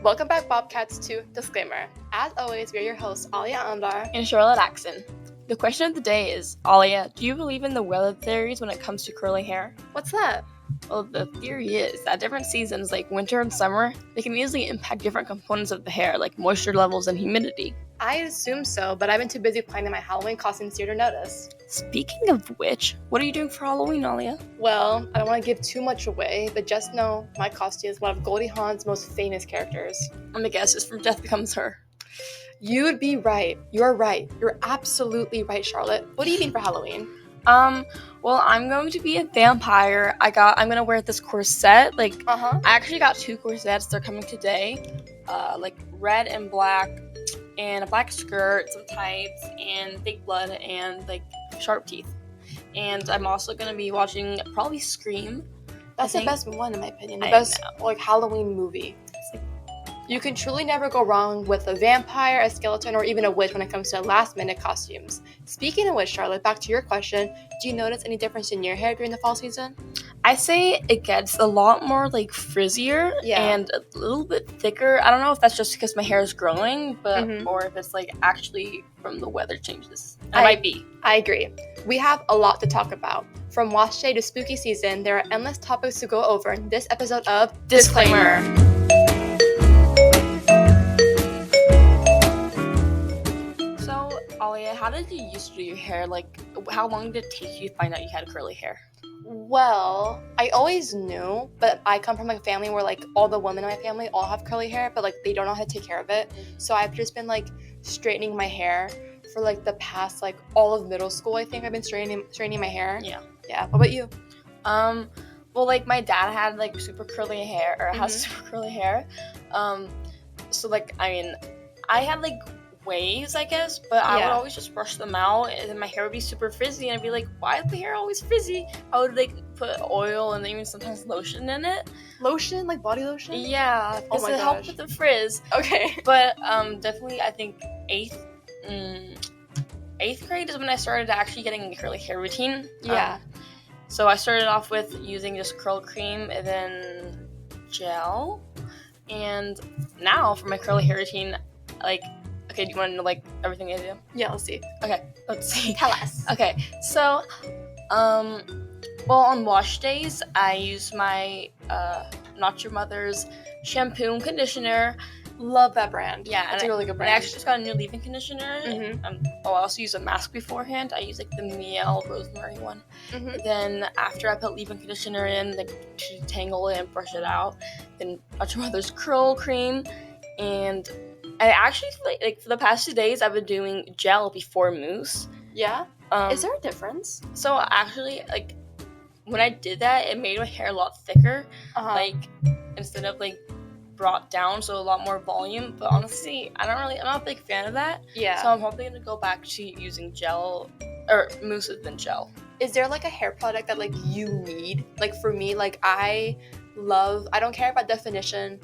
Welcome back, Bobcats, to Disclaimer. As always, we are your hosts, Alia Ambar and Charlotte Axon. The question of the day is, Alia, do you believe in the weather theories when it comes to curly hair? What's that? Well, the theory is that different seasons, like winter and summer, they can easily impact different components of the hair, like moisture levels and humidity. I assume so, but I've been too busy planning my Halloween costumes here to notice. Speaking of which, what are you doing for Halloween, Alia? Well, I don't want to give too much away, but just know my costume is one of Goldie Hawn's most famous characters. I'm gonna guess it's from Death Becomes Her. You'd be right. You're right. You're absolutely right, Charlotte. What do you mean for Halloween? Well, I'm going to be a vampire. I'm gonna wear this corset. Uh-huh. I actually got 2 corsets. They're coming today. Like red and black, and a black skirt, some tights, and fake blood, and like sharp teeth. And I'm also gonna be watching probably Scream. That's the best one in my opinion. The best Halloween movie. You can truly never go wrong with a vampire, a skeleton, or even a witch when it comes to last-minute costumes. Speaking of which, Charlotte, back to your question, do you notice any difference in your hair during the fall season? I say it gets a lot more like frizzier and a little bit thicker. I don't know if that's just because my hair is growing, but or if it's like actually from the weather changes. It might be. I agree. We have a lot to talk about. From wash day to spooky season, there are endless topics to go over in this episode of Disclaimer. Alia, how did you used to do your hair? Like, how long did it take you to find out you had curly hair? Well, I always knew, but I come from a family where like all the women in my family all have curly hair, but like they don't know how to take care of it. So I've just been like straightening my hair for like the past like all of middle school. I think I've been straightening my hair. Yeah. What about you? Well, like my dad had like super curly hair, or has super curly hair. So like I had like waves, I guess, but I would always just brush them out, and then my hair would be super frizzy, and I'd be like, why is the hair always frizzy? I would like put oil and even sometimes lotion in it. Lotion? Like body lotion? Yeah, because it helped with the frizz. Okay. But definitely I think 8th grade is when I started actually getting a curly hair routine. So I started off with using just curl cream and then gel, and now for my curly hair routine, okay, do you want to know, like, everything I do? Yeah, let's see. Okay, let's see. Tell us. Okay, so, well, on wash days, I use my, Not Your Mother's shampoo and conditioner. Love that brand. Yeah. It's a really good brand. I actually just got a new leave-in conditioner. I also use a mask beforehand. I use, like, the Mielle Rosemary one. Then, after I put leave-in conditioner in, like, to detangle it and brush it out, then Not Your Mother's curl cream, and I actually, like for the past 2 days, I've been doing gel before mousse. Yeah? Is there a difference? So, actually, like, when I did that, it made my hair a lot thicker. Like, instead of, like, brought down, so a lot more volume. But honestly, I'm not a big fan of that. Yeah. So, I'm hoping to go back to using gel, or mousse than gel. Is there, like, a hair product that, like, you need? Like, for me, like, I don't care about definition.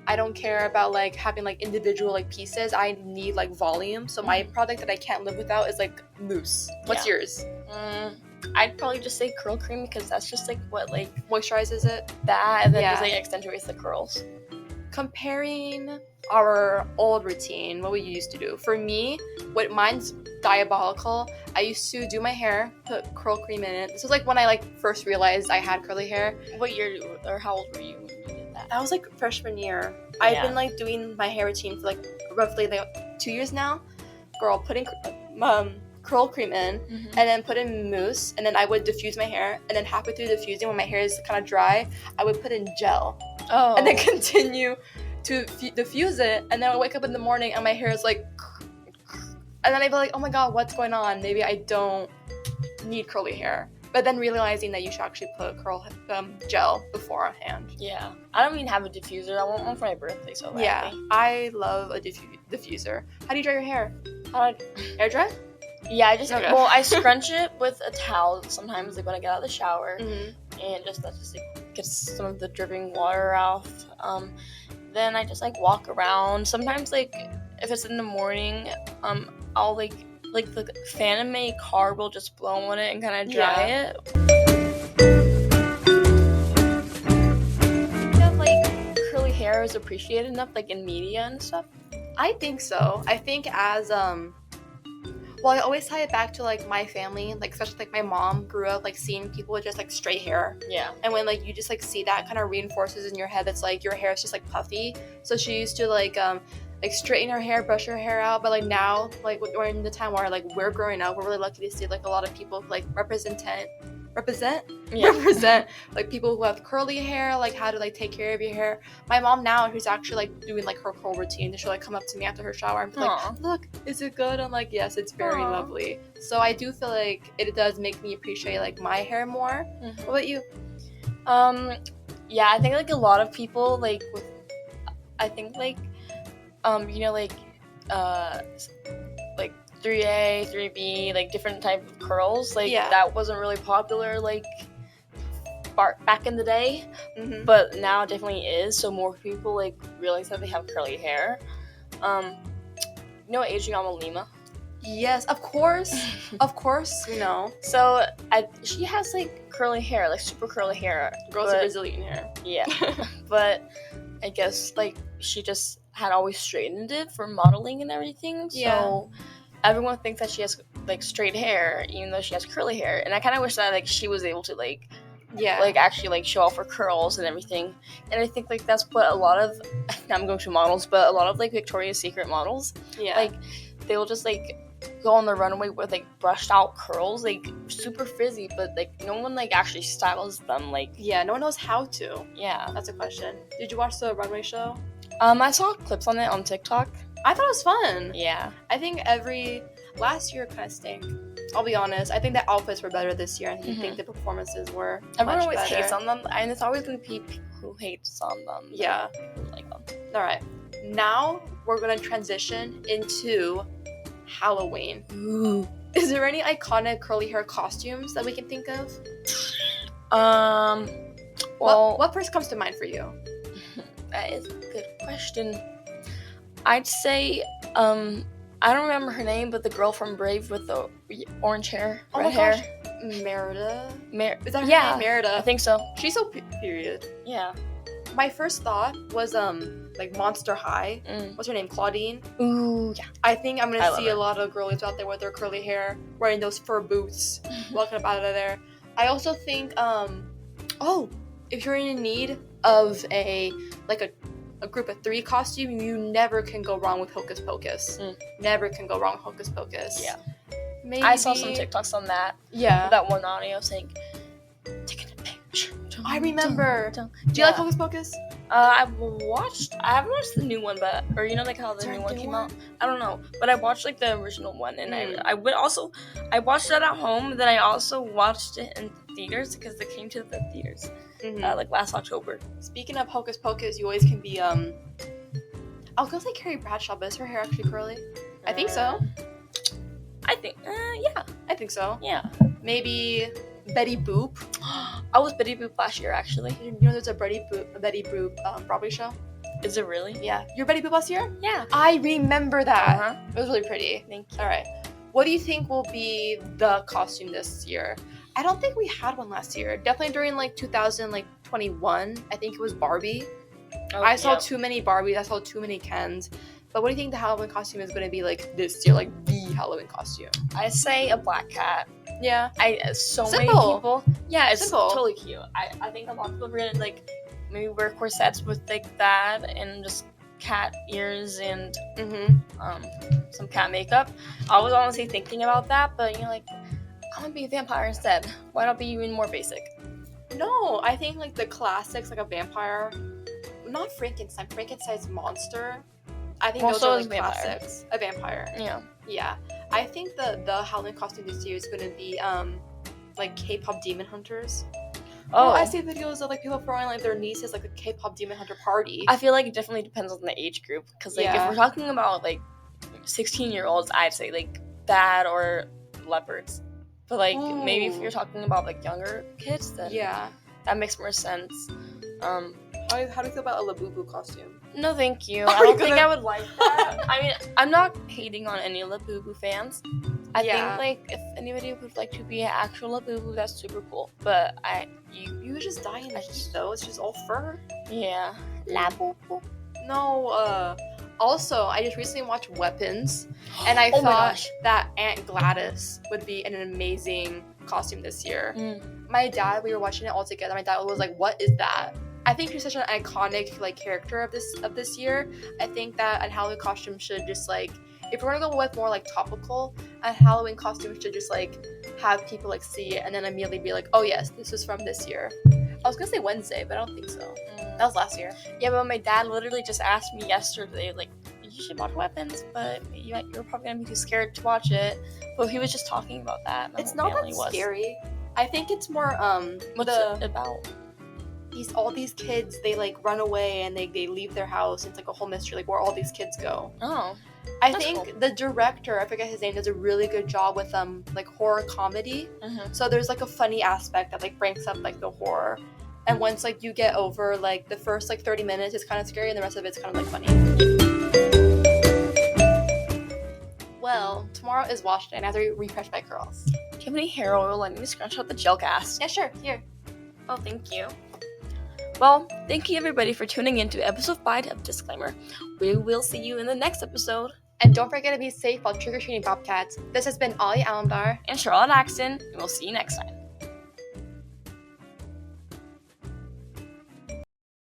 I don't care about, like, having, like, individual, like, pieces. I need, like, volume. So my product that I can't live without is, like, mousse. What's yours? I'd probably just say curl cream, because that's just, like, what, like, moisturizes it. That, and then just, like, accentuates the curls. Comparing our old routine, what we used to do. For me, mine's diabolical. I used to do my hair, put curl cream in it. This was, like, when I, like, first realized I had curly hair. What year, or how old were you when you did that? That was, like, freshman year. I've been, like, doing my hair routine for, like, roughly, like, 2 years now. Girl, putting curl cream in, and then put in mousse, and then I would diffuse my hair, and then halfway through diffusing, when my hair is kind of dry, I would put in gel. And then continue to diffuse it, and then I wake up in the morning, and my hair is, like, and then I'd be like, oh my god, what's going on? Maybe I don't need curly hair. But then realizing that you should actually put gel beforehand. Yeah. I don't even have a diffuser. I want one for my birthday, so I love a diffuser. How do you dry your hair? Air dry? Yeah, I scrunch it with a towel sometimes, like, when I get out of the shower, and that just like, gets some of the dripping water out. Then I just, like, walk around. Sometimes, like, if it's in the morning, I'll, like the Fanime car will just blow on it and kind of dry it. You have, like, curly hair, hair is appreciated enough, like in media and stuff? I think so. I think as well, I always tie it back to like my family, like especially like my mom grew up like seeing people with just like straight hair. Yeah. And when like you just like see that, kind of reinforces in your head that's like your hair is just like puffy. So she used to like straighten her hair, brush her hair out. But like now, like we're in the time where like we're growing up, we're really lucky to see like a lot of people like represent like people who have curly hair, like how to like take care of your hair. My mom now, who's actually like doing like her curl routine, she'll like come up to me after her shower and be like, look, is it good? I'm like, yes, it's very lovely. So I do feel like it does make me appreciate like my hair more. What about you? Yeah, I think like a lot of people like with, I think like you know, like 3A, 3B, like different type of curls, like that wasn't really popular like back in the day, but now it definitely is. So more people like realize that they have curly hair. You know Adriana Lima? Yes, of course, of course, you know. So she has like curly hair, like super curly hair. Girls with Brazilian hair. Yeah, but I guess like she just had always straightened it for modeling and everything. So everyone thinks that she has like straight hair, even though she has curly hair. And I kind of wish that like she was able to like actually like show off her curls and everything. And I think like that's what a lot of I'm going to models, but a lot of like Victoria's Secret models, like they'll just like go on the runway with like brushed out curls, like super frizzy, but like no one like actually styles them. Like no one knows how to. Yeah, that's a question. Did you watch the runway show? I saw clips on it on TikTok. I thought it was fun. Yeah. I think last year kind of stank. I'll be honest. I think the outfits were better this year, and I think the performances were Everyone always better. hates on them, and it's always going to be people who hates on them. Yeah. Like them. All right. Now we're going to transition into Halloween. Ooh. Is there any iconic curly hair costumes that we can think of? Well, what first comes to mind for you? That is a good question. I'd say, I don't remember her name, but the girl from Brave with the orange hair, red hair. Gosh. Merida? Is that her name? Merida. I think so. She's so period. Yeah. My first thought was, like, Monster High. What's her name? Claudine? Ooh, yeah. I think I'm gonna see a lot of girlies out there with their curly hair, wearing those fur boots, walking up out of there. I also think, if you're in need of a group of 3 costume, you never can go wrong with Hocus Pocus. Never can go wrong with Hocus Pocus. Yeah. Maybe. I saw some TikToks on that. Yeah. That one audio saying, taking a picture. I remember. Do you like Hocus Pocus? I haven't watched the new one, but, or you know like how the new one came out? I don't know, but I watched like the original one, and I watched that at home, then I also watched it in theaters, because they came to the theaters, like last October. Speaking of Hocus Pocus, you always can be, I was gonna say Carrie Bradshaw, but is her hair actually curly? I think so. I think, yeah. I think so. Yeah. Maybe Betty Boop. I was Betty Boop last year, actually. You know there's a Betty Boop Broadway show? Is it really? Yeah. You're Betty Boop last year? Yeah. I remember that. It was really pretty. Thank you. All right. What do you think will be the costume this year? I don't think we had one last year. Definitely during like 2021. I think it was Barbie. I saw too many Barbies. I saw too many Kens. But what do you think the Halloween costume is going to be like this year? Like the Halloween costume? I say a black cat. Yeah. Many people. Yeah, it's simple. Totally cute. I think a lot of people are gonna like maybe wear corsets with like that and just cat ears and some cat makeup. I was honestly thinking about that, but you know, like I'm gonna be a vampire instead. Why not be even more basic? No, I think like the classics, like a vampire. Not Frankenstein. Frankenstein's monster. I think those are like classics. A vampire. Yeah. Yeah. I think the Halloween costume this year is gonna be like K-pop demon hunters. Oh, I see videos of like people throwing like their nieces like a K-pop demon hunter party. I feel like it definitely depends on the age group, because like if we're talking about like 16-year-olds, I'd say like that or leopards. But like maybe if you're talking about like younger kids, then that makes more sense. How do you feel about a Labubu costume? No, thank you. I don't think I would like that. I mean, I'm not hating on any Labubu fans. I think like if anybody would like to be an actual Labubu, that's super cool. But you would just die in the heat though. It's just all fur. Yeah, Labubu. No, also, I just recently watched Weapons, and I thought that Aunt Gladys would be an amazing costume this year. My dad, we were watching it all together. My dad was like, "What is that?" I think she's such an iconic like character of this year. I think that a Halloween costume should just like, if we're gonna go with more like topical, a Halloween costume should just like have people like see it and then immediately be like, "Oh yes, this is from this year." I was gonna say Wednesday, but I don't think so. That was last year. Yeah, but my dad literally just asked me yesterday, like, you should watch Weapons, but you're probably gonna be too scared to watch it. But he was just talking about that. It's not that scary. I think it's more what's it about? All these kids, they like run away and they leave their house. It's like a whole mystery, like where all these kids go. Oh. I think cool. The director, I forget his name, does a really good job with like horror comedy. So there's like a funny aspect that like breaks up like the horror. And once like you get over like the first like 30 minutes, it's kind of scary, and the rest of it's kind of like funny. Well, tomorrow is wash day, and I have to refresh my curls. Do you have any hair oil? I need to scrunch out the gel gas. Yeah, sure. Here. Oh, thank you. Well, thank you everybody for tuning in to episode 5 of Disclaimer. We will see you in the next episode. And don't forget to be safe while trick-or-treating Bobcats. This has been Ollie Allenbar and Charlotte Axton, and we'll see you next time.